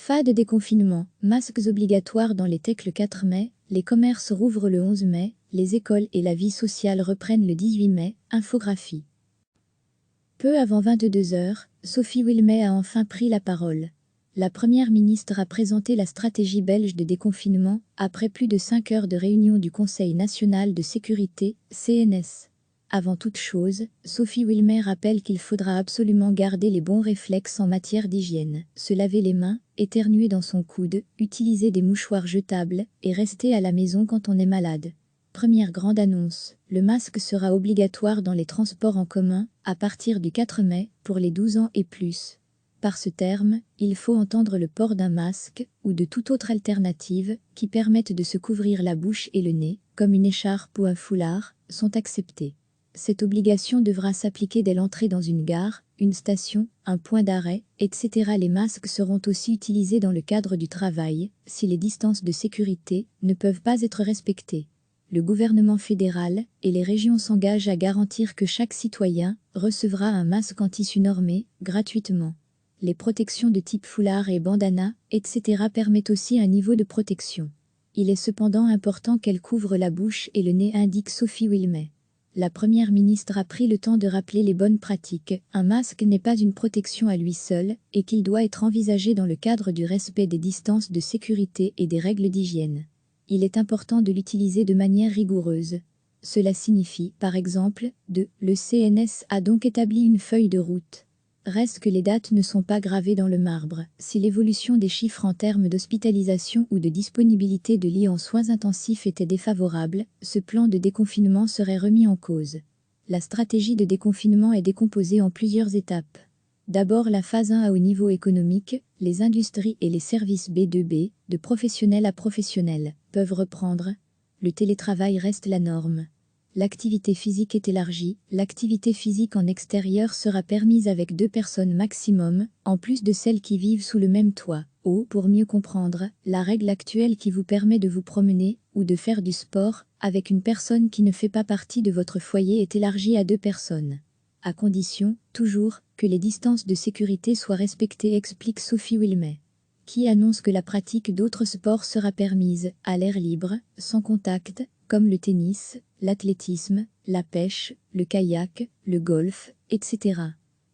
Fin de déconfinement, masques obligatoires dans les techs le 4 mai, les commerces rouvrent le 11 mai, les écoles et la vie sociale reprennent le 18 mai, infographie. Peu avant 22 h, Sophie Wilmès a enfin pris la parole. La première ministre a présenté la stratégie belge de déconfinement, après plus de 5 heures de réunion du Conseil national de sécurité, CNS. Avant toute chose, Sophie Wilmès rappelle qu'il faudra absolument garder les bons réflexes en matière d'hygiène, se laver les mains, éternuer dans son coude, utiliser des mouchoirs jetables et rester à la maison quand on est malade. Première grande annonce, le masque sera obligatoire dans les transports en commun à partir du 4 mai pour les 12 ans et plus. Par ce terme, il faut entendre le port d'un masque ou de toute autre alternative qui permette de se couvrir la bouche et le nez, comme une écharpe ou un foulard, sont acceptés. Cette obligation devra s'appliquer dès l'entrée dans une gare, une station, un point d'arrêt, etc. Les masques seront aussi utilisés dans le cadre du travail, si les distances de sécurité ne peuvent pas être respectées. Le gouvernement fédéral et les régions s'engagent à garantir que chaque citoyen recevra un masque en tissu normé, gratuitement. Les protections de type foulard et bandana, etc. permettent aussi un niveau de protection. Il est cependant important qu'elle couvre la bouche et le nez, indique Sophie Wilmès. La première ministre a pris le temps de rappeler les bonnes pratiques. Un masque n'est pas une protection à lui seul et qu'il doit être envisagé dans le cadre du respect des distances de sécurité et des règles d'hygiène. Il est important de l'utiliser de manière rigoureuse. Cela signifie, par exemple, le CNS a donc établi une feuille de route. Reste que les dates ne sont pas gravées dans le marbre. Si l'évolution des chiffres en termes d'hospitalisation ou de disponibilité de lits en soins intensifs était défavorable, ce plan de déconfinement serait remis en cause. La stratégie de déconfinement est décomposée en plusieurs étapes. D'abord la phase 1 au niveau économique, les industries et les services B2B, de professionnel à professionnel, peuvent reprendre. Le télétravail reste la norme. L'activité physique est élargie, l'activité physique en extérieur sera permise avec 2 personnes maximum, en plus de celles qui vivent sous le même toit. Pour mieux comprendre, la règle actuelle qui vous permet de vous promener ou de faire du sport avec une personne qui ne fait pas partie de votre foyer est élargie à 2 personnes. À condition, toujours, que les distances de sécurité soient respectées, explique Sophie Wilmès, qui annonce que la pratique d'autres sports sera permise, à l'air libre, sans contact, comme le tennis, l'athlétisme, la pêche, le kayak, le golf, etc.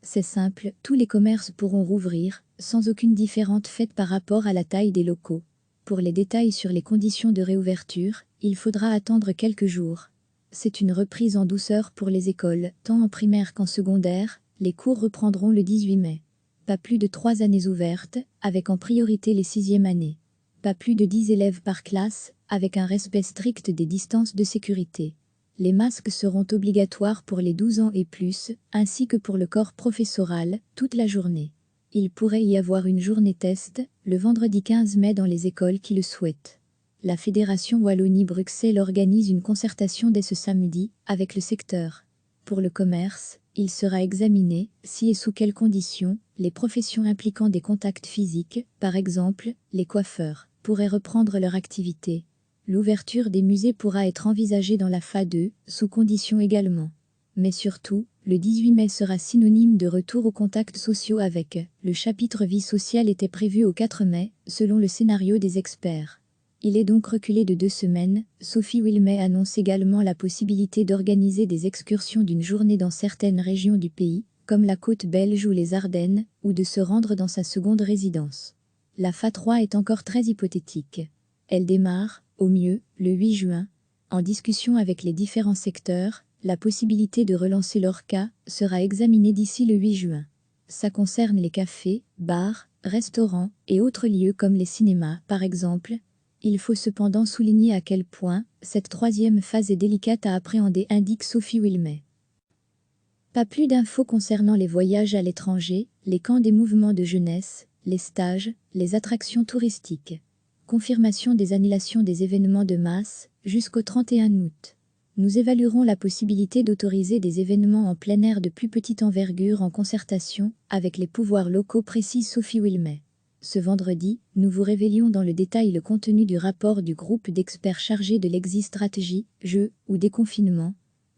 C'est simple, tous les commerces pourront rouvrir, sans aucune différence faite par rapport à la taille des locaux. Pour les détails sur les conditions de réouverture, il faudra attendre quelques jours. C'est une reprise en douceur pour les écoles, tant en primaire qu'en secondaire, les cours reprendront le 18 mai. Pas plus de 3 années ouvertes, avec en priorité les 6e années. Pas plus de 10 élèves par classe, avec un respect strict des distances de sécurité. Les masques seront obligatoires pour les 12 ans et plus, ainsi que pour le corps professoral, toute la journée. Il pourrait y avoir une journée test, le vendredi 15 mai dans les écoles qui le souhaitent. La Fédération Wallonie-Bruxelles organise une concertation dès ce samedi, avec le secteur. Pour le commerce, il sera examiné, si et sous quelles conditions, les professions impliquant des contacts physiques, par exemple, les coiffeurs, pourraient reprendre leur activité. L'ouverture des musées pourra être envisagée dans la FA2, sous conditions également. Mais surtout, le 18 mai sera synonyme de retour aux contacts sociaux avec. Le chapitre vie sociale était prévu au 4 mai, selon le scénario des experts. Il est donc reculé de 2 semaines. Sophie Wilmès annonce également la possibilité d'organiser des excursions d'une journée dans certaines régions du pays, comme la côte belge ou les Ardennes, ou de se rendre dans sa seconde résidence. La FA3 est encore très hypothétique. Elle démarre, au mieux, le 8 juin. En discussion avec les différents secteurs, la possibilité de relancer leur cas sera examinée d'ici le 8 juin. Ça concerne les cafés, bars, restaurants et autres lieux comme les cinémas, par exemple. Il faut cependant souligner à quel point cette 3e phase est délicate à appréhender, indique Sophie Wilmès. Pas plus d'infos concernant les voyages à l'étranger, les camps des mouvements de jeunesse, les stages, les attractions touristiques. Confirmation des annulations des événements de masse jusqu'au 31 août. Nous évaluerons la possibilité d'autoriser des événements en plein air de plus petite envergure en concertation avec les pouvoirs locaux, précise Sophie Wilmès. Ce vendredi, nous vous révélions dans le détail le contenu du rapport du groupe d'experts chargé de l'exit stratégie, jeu ou déconfinement.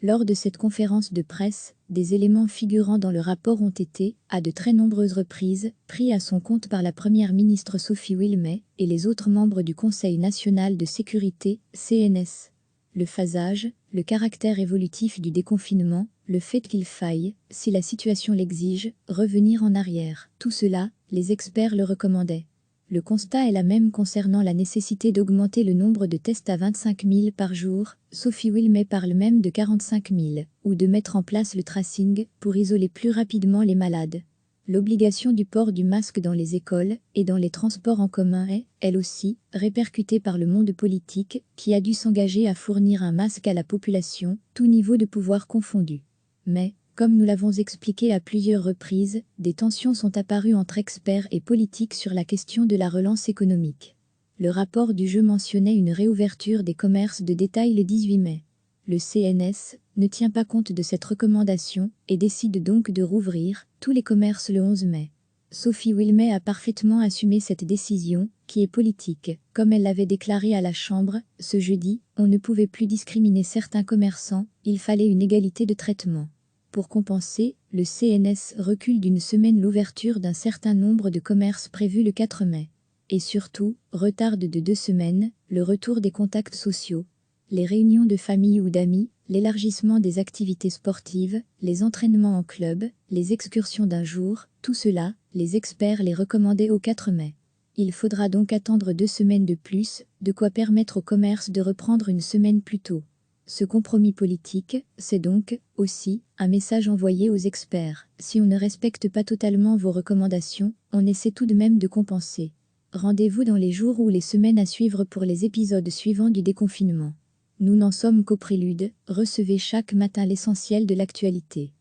Lors de cette conférence de presse, des éléments figurant dans le rapport ont été, à de très nombreuses reprises, pris à son compte par la première ministre Sophie Wilmès et les autres membres du Conseil national de sécurité, CNS. Le phasage, le caractère évolutif du déconfinement, le fait qu'il faille, si la situation l'exige, revenir en arrière. Tout cela, les experts le recommandaient. Le constat est le même concernant la nécessité d'augmenter le nombre de tests à 25 000 par jour, Sophie Wilmès parle même de 45 000, ou de mettre en place le tracing pour isoler plus rapidement les malades. L'obligation du port du masque dans les écoles et dans les transports en commun est, elle aussi, répercutée par le monde politique, qui a dû s'engager à fournir un masque à la population, tout niveau de pouvoir confondu. Mais, comme nous l'avons expliqué à plusieurs reprises, des tensions sont apparues entre experts et politiques sur la question de la relance économique. Le rapport du jeu mentionnait une réouverture des commerces de détail le 18 mai. Le CNS ne tient pas compte de cette recommandation et décide donc de rouvrir tous les commerces le 11 mai. Sophie Wilmès a parfaitement assumé cette décision, qui est politique. Comme elle l'avait déclaré à la Chambre, ce jeudi, on ne pouvait plus discriminer certains commerçants, il fallait une égalité de traitement. Pour compenser, le CNS recule d'une semaine l'ouverture d'un certain nombre de commerces prévus le 4 mai. Et surtout, retarde de 2 semaines, le retour des contacts sociaux. Les réunions de famille ou d'amis, l'élargissement des activités sportives, les entraînements en club, les excursions d'un jour, tout cela, les experts les recommandaient au 4 mai. Il faudra donc attendre 2 semaines de plus, de quoi permettre au commerce de reprendre une semaine plus tôt. Ce compromis politique, c'est donc, aussi, un message envoyé aux experts. Si on ne respecte pas totalement vos recommandations, on essaie tout de même de compenser. Rendez-vous dans les jours ou les semaines à suivre pour les épisodes suivants du déconfinement. Nous n'en sommes qu'au prélude, recevez chaque matin l'essentiel de l'actualité.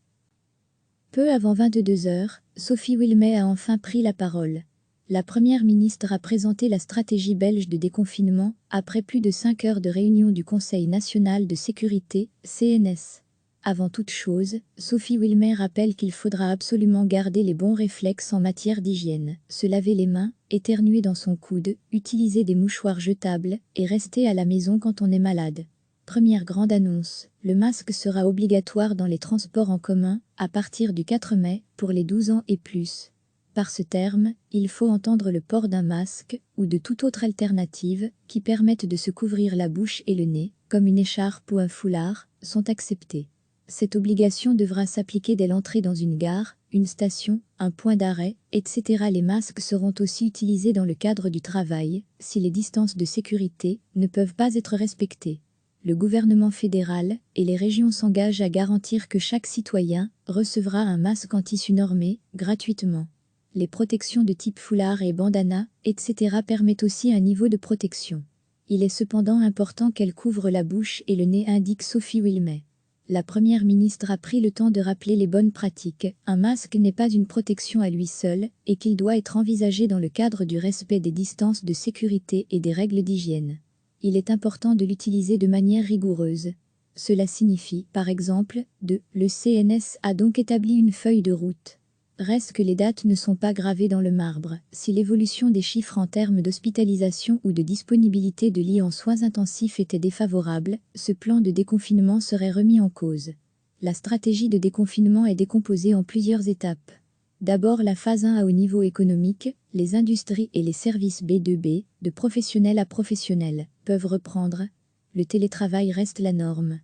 Peu avant 22 h, Sophie Wilmès a enfin pris la parole. La première ministre a présenté la stratégie belge de déconfinement, après plus de 5 heures de réunion du Conseil national de sécurité, CNS. Avant toute chose, Sophie Wilmès rappelle qu'il faudra absolument garder les bons réflexes en matière d'hygiène, se laver les mains, éternuer dans son coude, utiliser des mouchoirs jetables, et rester à la maison quand on est malade. Première grande annonce, le masque sera obligatoire dans les transports en commun, à partir du 4 mai, pour les 12 ans et plus. Par ce terme, il faut entendre le port d'un masque, ou de toute autre alternative, qui permette de se couvrir la bouche et le nez, comme une écharpe ou un foulard, sont acceptés. Cette obligation devra s'appliquer dès l'entrée dans une gare, une station, un point d'arrêt, etc. Les masques seront aussi utilisés dans le cadre du travail, si les distances de sécurité ne peuvent pas être respectées. Le gouvernement fédéral et les régions s'engagent à garantir que chaque citoyen recevra un masque en tissu normé, gratuitement. Les protections de type foulard et bandana, etc. permettent aussi un niveau de protection. Il est cependant important qu'elle couvre la bouche et le nez, indique Sophie Wilmès. La première ministre a pris le temps de rappeler les bonnes pratiques. Un masque n'est pas une protection à lui seul et qu'il doit être envisagé dans le cadre du respect des distances de sécurité et des règles d'hygiène. Il est important de l'utiliser de manière rigoureuse. Cela signifie, par exemple, le CNS a donc établi une feuille de route. Reste que les dates ne sont pas gravées dans le marbre. Si l'évolution des chiffres en termes d'hospitalisation ou de disponibilité de lits en soins intensifs était défavorable, ce plan de déconfinement serait remis en cause. La stratégie de déconfinement est décomposée en plusieurs étapes. D'abord la phase 1 à haut niveau économique, les industries et les services B2B, de professionnel à professionnel, peuvent reprendre. Le télétravail reste la norme.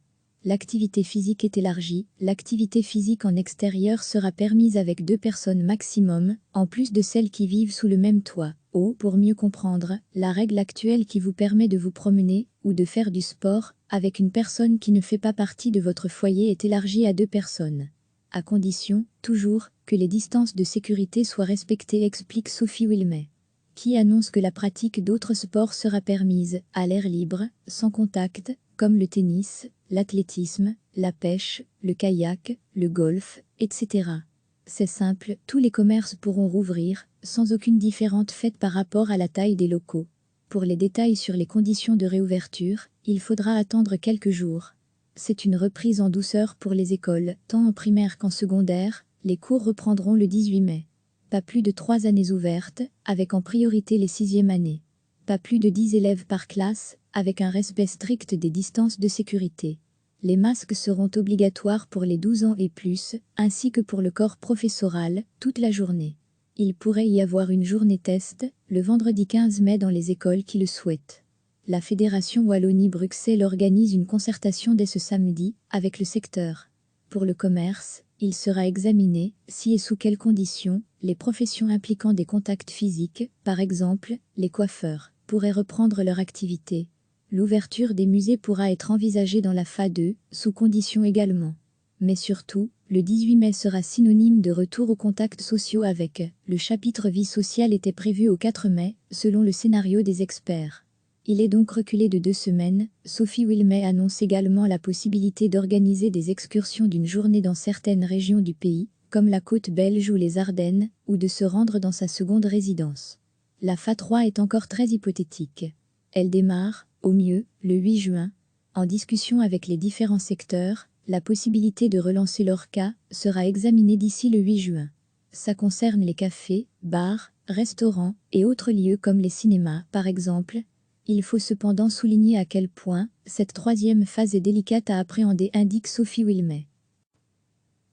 L'activité physique est élargie, l'activité physique en extérieur sera permise avec 2 personnes maximum, en plus de celles qui vivent sous le même toit. Pour mieux comprendre, la règle actuelle qui vous permet de vous promener, ou de faire du sport, avec une personne qui ne fait pas partie de votre foyer est élargie à 2 personnes. À condition, toujours, que les distances de sécurité soient respectées, explique Sophie Wilmès, qui annonce que la pratique d'autres sports sera permise, à l'air libre, sans contact, comme le tennis, l'athlétisme, la pêche, le kayak, le golf, etc. C'est simple, tous les commerces pourront rouvrir, sans aucune différence faite par rapport à la taille des locaux. Pour les détails sur les conditions de réouverture, il faudra attendre quelques jours. C'est une reprise en douceur pour les écoles, tant en primaire qu'en secondaire, les cours reprendront le 18 mai. Pas plus de 3 années ouvertes, avec en priorité les 6e années. Pas plus de 10 élèves par classe, avec un respect strict des distances de sécurité. Les masques seront obligatoires pour les 12 ans et plus, ainsi que pour le corps professoral, toute la journée. Il pourrait y avoir une journée test, le vendredi 15 mai dans les écoles qui le souhaitent. La Fédération Wallonie-Bruxelles organise une concertation dès ce samedi, avec le secteur. Pour le commerce, il sera examiné, si et sous quelles conditions, les professions impliquant des contacts physiques, par exemple, les coiffeurs, pourraient reprendre leur activité. L'ouverture des musées pourra être envisagée dans la FA2, sous conditions également. Mais surtout, le 18 mai sera synonyme de retour aux contacts sociaux avec. Le chapitre vie sociale était prévu au 4 mai, selon le scénario des experts. Il est donc reculé de 2 semaines. Sophie Wilmès annonce également la possibilité d'organiser des excursions d'une journée dans certaines régions du pays, comme la côte belge ou les Ardennes, ou de se rendre dans sa seconde résidence. La FA3 est encore très hypothétique. Elle démarre, au mieux, le 8 juin. En discussion avec les différents secteurs, la possibilité de relancer l'ORCA sera examinée d'ici le 8 juin. Ça concerne les cafés, bars, restaurants et autres lieux comme les cinémas, par exemple. Il faut cependant souligner à quel point cette troisième phase est délicate à appréhender, indique Sophie Wilmès.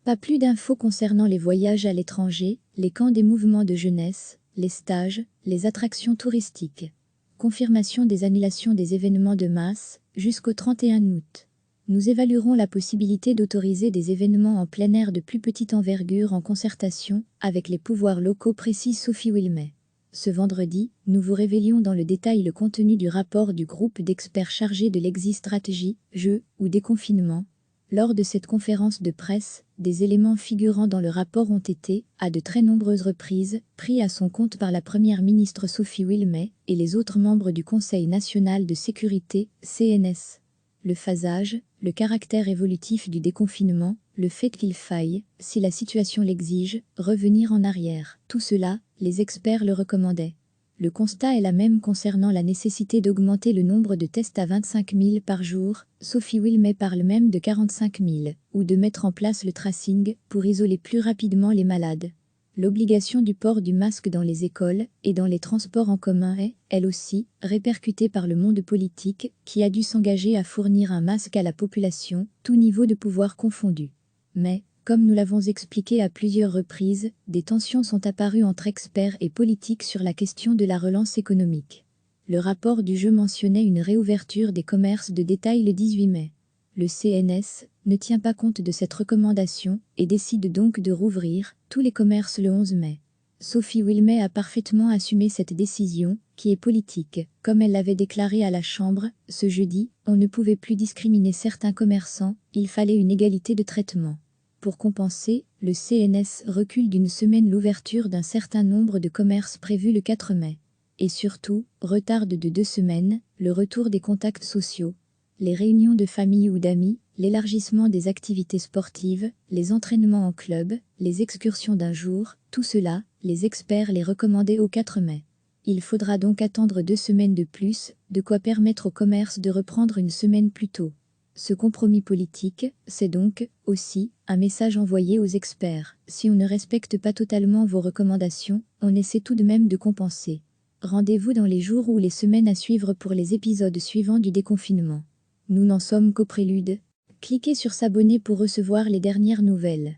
Pas plus d'infos concernant les voyages à l'étranger, les camps des mouvements de jeunesse, les stages, les attractions touristiques. Confirmation des annulations des événements de masse jusqu'au 31 août. Nous évaluerons la possibilité d'autoriser des événements en plein air de plus petite envergure en concertation avec les pouvoirs locaux, précise Sophie Wilmès. Ce vendredi, nous vous révélions dans le détail le contenu du rapport du groupe d'experts chargé de l'exit-stratégie, jeu ou déconfinement. Lors de cette conférence de presse, des éléments figurant dans le rapport ont été, à de très nombreuses reprises, pris à son compte par la première ministre Sophie Wilmès et les autres membres du Conseil national de sécurité, CNS. Le phasage, le caractère évolutif du déconfinement, le fait qu'il faille, si la situation l'exige, revenir en arrière. Tout cela, les experts le recommandaient. Le constat est la même concernant la nécessité d'augmenter le nombre de tests à 25 000 par jour. Sophie Wilmès parle même de 45 000, ou de mettre en place le tracing pour isoler plus rapidement les malades. L'obligation du port du masque dans les écoles et dans les transports en commun est, elle aussi, répercutée par le monde politique, qui a dû s'engager à fournir un masque à la population, tout niveau de pouvoir confondu. Mais, comme nous l'avons expliqué à plusieurs reprises, des tensions sont apparues entre experts et politiques sur la question de la relance économique. Le rapport du jeu mentionnait une réouverture des commerces de détail le 18 mai. Le CNS ne tient pas compte de cette recommandation et décide donc de rouvrir tous les commerces le 11 mai. Sophie Wilmès a parfaitement assumé cette décision, qui est politique. Comme elle l'avait déclaré à la Chambre, ce jeudi, on ne pouvait plus discriminer certains commerçants, il fallait une égalité de traitement. Pour compenser, le CNS recule d'une semaine l'ouverture d'un certain nombre de commerces prévus le 4 mai. Et surtout, retarde de 2 semaines, le retour des contacts sociaux. Les réunions de famille ou d'amis, l'élargissement des activités sportives, les entraînements en club, les excursions d'un jour, tout cela, les experts les recommandaient au 4 mai. Il faudra donc attendre 2 semaines de plus, de quoi permettre au commerce de reprendre une semaine plus tôt. Ce compromis politique, c'est donc, aussi, un message envoyé aux experts. Si on ne respecte pas totalement vos recommandations, on essaie tout de même de compenser. Rendez-vous dans les jours ou les semaines à suivre pour les épisodes suivants du déconfinement. Nous n'en sommes qu'au prélude. Cliquez sur s'abonner pour recevoir les dernières nouvelles.